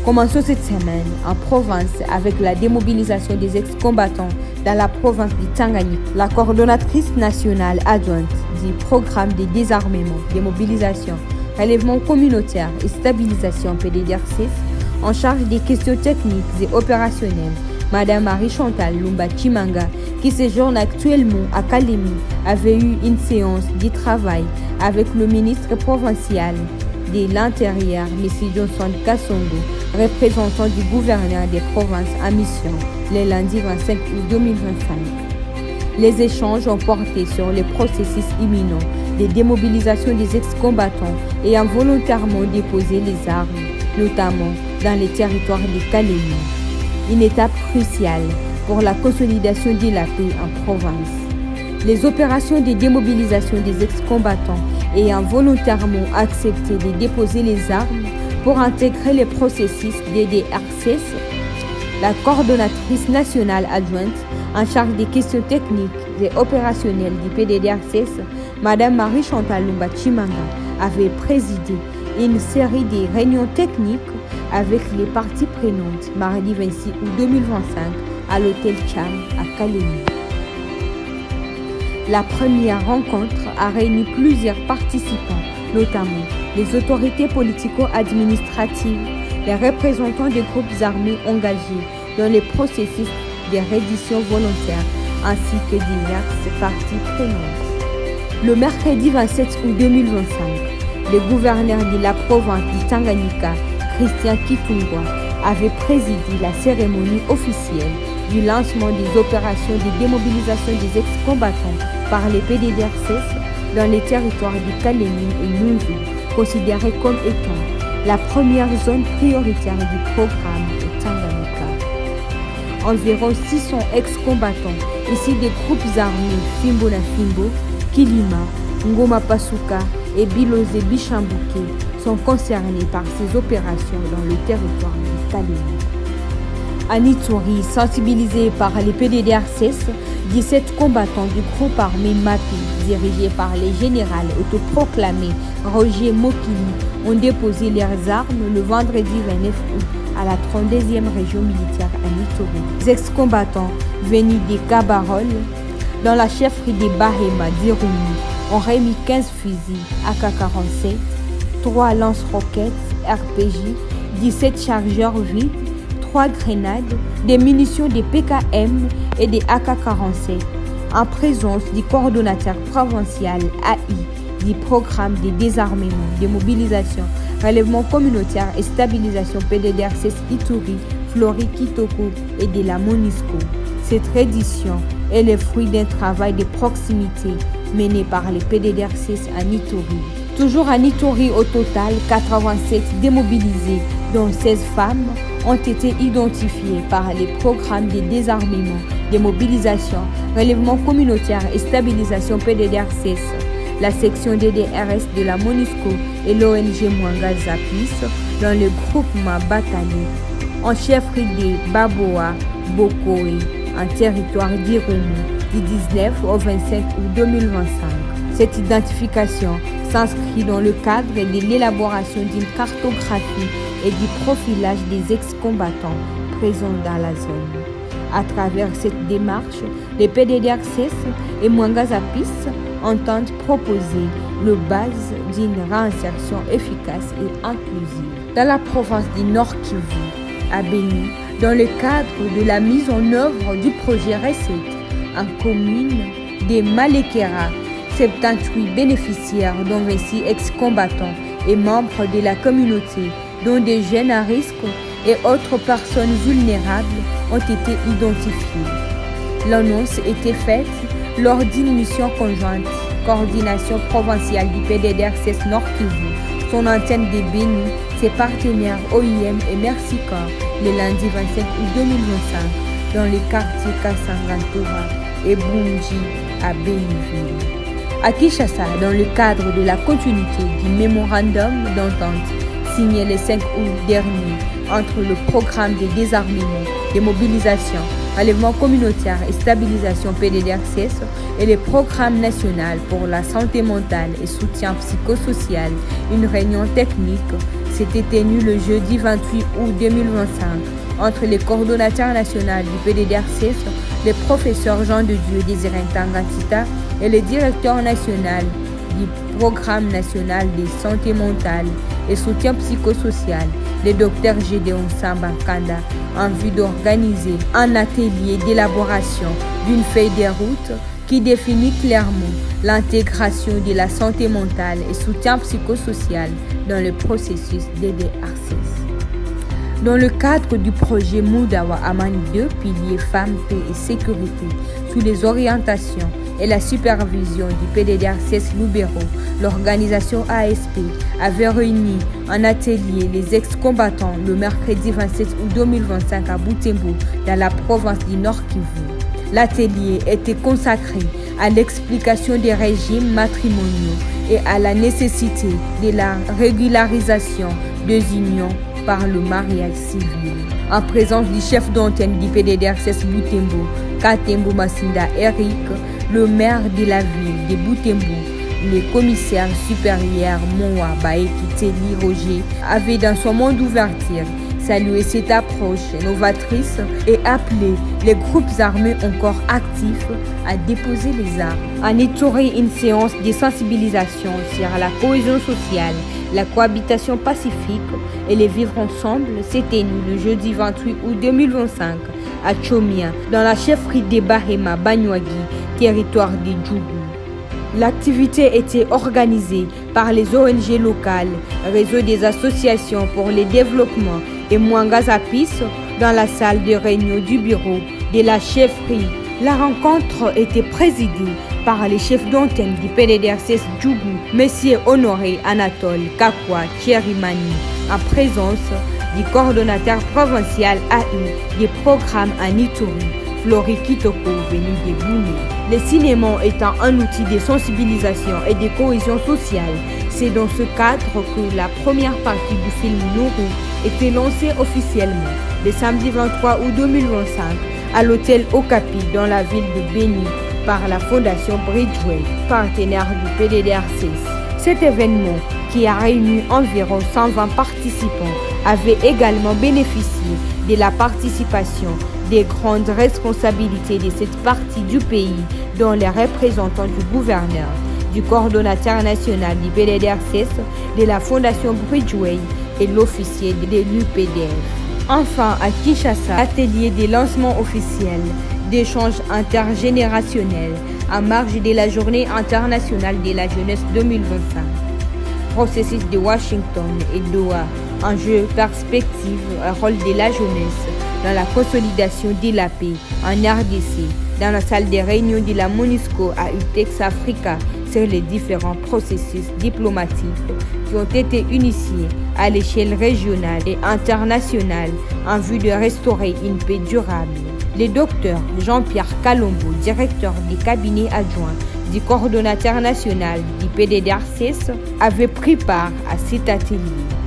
Commençons cette semaine en province avec la démobilisation des ex-combattants dans la province du Tanganyika. La coordonnatrice nationale adjointe du programme de désarmement, démobilisation, relèvement communautaire et stabilisation PDDRCS en charge des questions techniques et opérationnelles, Madame Marie-Chantal Lumba Chimanga, qui séjourne actuellement à Kalemi, avait eu une séance de travail avec le ministre provincial de l'Intérieur, M. Johnson Kassongo, représentant du gouverneur des provinces en mission, le lundi 25 août 2025. Les échanges ont porté sur le processus imminent de démobilisation des ex-combattants ayant volontairement déposé les armes, notamment dans les territoires de Kalemi. Une étape cruciale pour la consolidation de la paix en province. Les opérations de démobilisation des ex-combattants ayant volontairement accepté de déposer les armes pour intégrer les processus DDRCS, la coordonnatrice nationale adjointe en charge des questions techniques et opérationnelles du PDDRCS, Madame Marie-Chantal Lumba Chimanga, avait présidé une série de réunions techniques avec les parties prenantes mardi 26 août 2025 à l'hôtel Cham à Kalemi. La première rencontre a réuni plusieurs participants, notamment les autorités politico-administratives, les représentants des groupes armés engagés dans les processus de reddition volontaire, ainsi que diverses parties prenantes. Le mercredi 27 août 2025, le gouverneur de la province du Tanganyika, Christian Kitungwa, avait présidé la cérémonie officielle du lancement des opérations de démobilisation des ex-combattants par les PDDRCS dans les territoires de Kalemi et Nunzu, considérés comme étant la première zone prioritaire du programme au Tanganyika. Environ 600 ex-combattants issus des groupes armés Fimbo na Fimbo, Kilima, Ngoma Pasuka et Biloze Bishambuke sont concernés par ces opérations dans le territoire de Kalemi. À Ituri, sensibilisés par les PDDRCS, 17 combattants du groupe armé MAPI, dirigé par le général autoproclamé Roger Mokili, ont déposé leurs armes le vendredi 29 août à la 32e région militaire à Ituri. Les ex-combattants venus des Kabarol, dans la chefferie des Bahema d'Irumi, ont remis 15 fusils AK-47, 3 lance-roquettes RPG, 17 chargeurs vides, 3 grenades, des munitions de PKM et des AK-47, en présence du coordonnateur provincial AI du programme de désarmement, démobilisation, relèvement communautaire et stabilisation PDDRCS Ituri, Flori Kitoko et de la MONUSCO. Cette reddition est le fruit d'un travail de proximité mené par les PDDRCS en Ituri. Toujours en Ituri, au total, 87 démobilisés, dont 16 femmes, ont été identifiés par les programmes de désarmement, démobilisation, relèvement communautaire et stabilisation PDDRCS, la section DDRS de la MONUSCO et l'ONG Mwanga Zapis dans le groupement Batani, en chefferie de Baboa, Bokoe, en territoire d'Irumi, du 19 au 25 août 2025. Cette identification s'inscrit dans le cadre de l'élaboration d'une cartographie et du profilage des ex-combattants présents dans la zone. À travers cette démarche, les PDDRCS et Mwanga Zapis entendent proposer le base d'une réinsertion efficace et inclusive. Dans la province du Nord Kivu, à Beni, dans le cadre de la mise en œuvre du projet Recette, en commune des Malekera, 78 bénéficiaires, dont 26 ex-combattants et membres de la communauté, dont des jeunes à risque et autres personnes vulnérables, ont été identifiés. L'annonce était faite lors d'une mission conjointe, coordination provinciale du PDDRCS Nord Kivu, son antenne de Beni, ses partenaires OIM et Mercicor, le lundi 25 août 2025, dans les quartiers Kassangantoura et Bunji à Beniville. À Kinshasa, dans le cadre de la continuité du mémorandum d'entente signé le 5 août dernier entre le programme de désarmement, démobilisation, relèvement communautaire et stabilisation PDDRCS et le programme national pour la santé mentale et soutien psychosocial, une réunion technique s'était tenu le jeudi 28 août 2025 entre les coordonnateurs nationaux du PDDRCS, le professeur Jean de Dieu Désiré Tangantita et le directeur national du Programme national de santé mentale et soutien psychosocial, le Dr Gédéon Samba Kanda, en vue d'organiser un atelier d'élaboration d'une feuille de route qui définit clairement l'intégration de la santé mentale et soutien psychosocial dans le processus DDRCS. Dans le cadre du projet Moudawa Amani 2, piliers femmes, paix et sécurité, sous les orientations et la supervision du PDDRCS Loubero, l'organisation ASP avait réuni en atelier les ex-combattants le mercredi 27 août 2025 à Butembo, dans la province du Nord Kivu. L'atelier était consacré à l'explication des régimes matrimoniaux et à la nécessité de la régularisation des unions par le mariage civil. En présence du chef d'antenne du PDDRCS Butembo, Katembo Massinda Eric, le maire de la ville de Butembo, le commissaire supérieur Moa Baeki Teli Roger avait dans son mot d'ouverture salué cette approche novatrice et appelé les groupes armés encore actifs à déposer les armes. En étouré une séance de sensibilisation sur la cohésion sociale, la cohabitation pacifique et le vivre ensemble s'est tenu le jeudi 28 août 2025 à Tchomia, dans la chefferie de Bahema Banyuagi, territoire de Djougou. L'activité était organisée par les ONG locales, réseau des associations pour le développement et Mwangazapis dans la salle de réunion du bureau de la chefferie. La rencontre était présidée par les chefs d'antenne du PDDRCS Djougou, M. Honoré Anatole Kakwa Tcherimani, en présence du coordonnateur provincial AI des programmes à Ituri, Flori Kitoko, venu de Bouni. Le cinéma étant un outil de sensibilisation et de cohésion sociale, c'est dans ce cadre que la première partie du film Nourou était lancée officiellement le samedi 23 août 2025 à l'hôtel Okapi dans la ville de Béni par la fondation Bridgeway, partenaire du PDDRCS. Cet événement, qui a réuni environ 120 participants, avait également bénéficié de la participation des grandes responsabilités de cette partie du pays, dont les représentants du gouverneur, du coordonnateur national du PDDRCS, de la fondation Bridgeway et l'officier de l'UPDF. Enfin, à Kinshasa, atelier de lancement officiel d'échanges intergénérationnels en marge de la Journée internationale de la jeunesse 2025. Processus de Washington et Doha, enjeux, perspectives, rôle de la jeunesse dans la consolidation de la paix en RDC, dans la salle de réunion de la MONUSCO à UTEX Africa sur les différents processus diplomatiques qui ont été initiés à l'échelle régionale et internationale en vue de restaurer une paix durable. Le docteur Jean-Pierre Kalombo, directeur du cabinet adjoint du coordonnateur national du PDDRCS, avait pris part à cet atelier.